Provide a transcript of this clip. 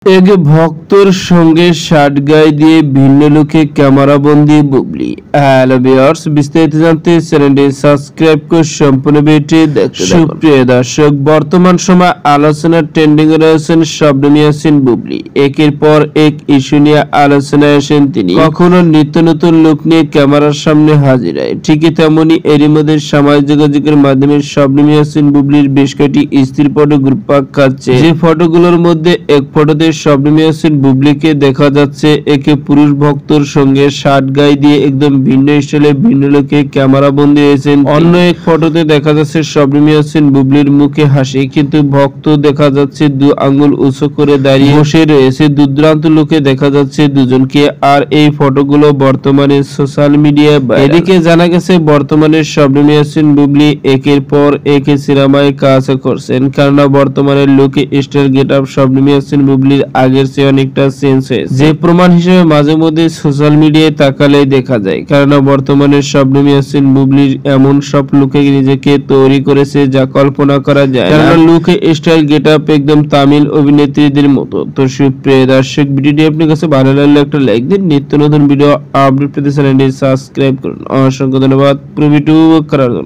এক ভক্তর সঙ্গে শার্ট গায়ে দিয়ে ভিন্ন লোকে ক্যামেরাবন্দি বুবলি। হ্যালো ভিউয়ার্স, বিস্তারিত জানতে চ্যানেলটি সাবস্ক্রাইব করে সম্পূর্ণ ভিডিওটি দেখতে থাকুন। সুপ্রিয় দর্শক, বর্তমান সময় আলোচনার ট্রেন্ডিং এ রয়েছেন শবনম ইয়াসমিন বুবলি। একের পর এক ইস্যু নিয়ে আলোচনায় আসেন তিনি। কখনো নিত্য নতুন লুক নিয়ে ক্যামেরার সামনে হাজির হয়, ঠিকই তেমনি এরই মধ্যে সামাজিক যোগাযোগের মাধ্যমে শবনম ইয়াসমিন বুবলির বেশ কয়েকটি স্থির ফটো ঘুরপাক খাচ্ছে। যে ফটোগুলোর মধ্যে এক ফটোতে শবনম ইয়াসমিন বুবলিকে দেখা যাচ্ছে একে পুরুষ ভক্তর সঙ্গে শার্ট গায়ে দিয়ে একদম ভিন্ন স্টাইলে ভিন্ন লোকে ক্যামেরা বন্দী হয়েছেন। অন্য এক ফটোতে দেখা যাচ্ছে শবনম ইয়াসমিন বুবলির মুখে হাসি, কিন্তু ভক্ত দেখা যাচ্ছে দু আঙ্গুল উঁচু করে দাঁড়িয়ে বসে রয়েছে। দুর্দান্ত লোকে দেখা যাচ্ছে দুজনকে। আর এই ফটোগুলো বর্তমানে সোশ্যাল মিডিয়ায় ভাইরাল। এদিকে জানা গেছে বর্তমানে শবনম ইয়াসমিন বুবলি একের পর এক সিনেমায় কাজ করছেন, কারণ বর্তমানে লুকে স্টাইল গেটআপ শবনম ইয়াসমিন বুবলির আগের চেয়ে অনেকটা চেঞ্জ হয়েছে, যে প্রমাণ হিসেবে মাঝে মধ্যে সোশ্যাল মিডিয়ায় তাকালে দেখা যায়। কারণ বর্তমানে শবনম ইয়াসমিন বুবলির এমন সব লুকে নিজেকে তৈরি করেছে যা কল্পনা করা যায়। কারণ লুকে স্টাইল গেটআপ একদম তামিল অভিনেত্রীদের মতো। তো সুপ্রিয় দর্শক, ভিডিওটি আপনার কাছে ভালো লাগলে একটা লাইক দিন। নিত্য নতুন ভিডিও আপডেট পেতে চ্যানেলটি সাবস্ক্রাইব করুন। অসংখ্য ধন্যবাদ পুরো ভিডিও করার জন্য।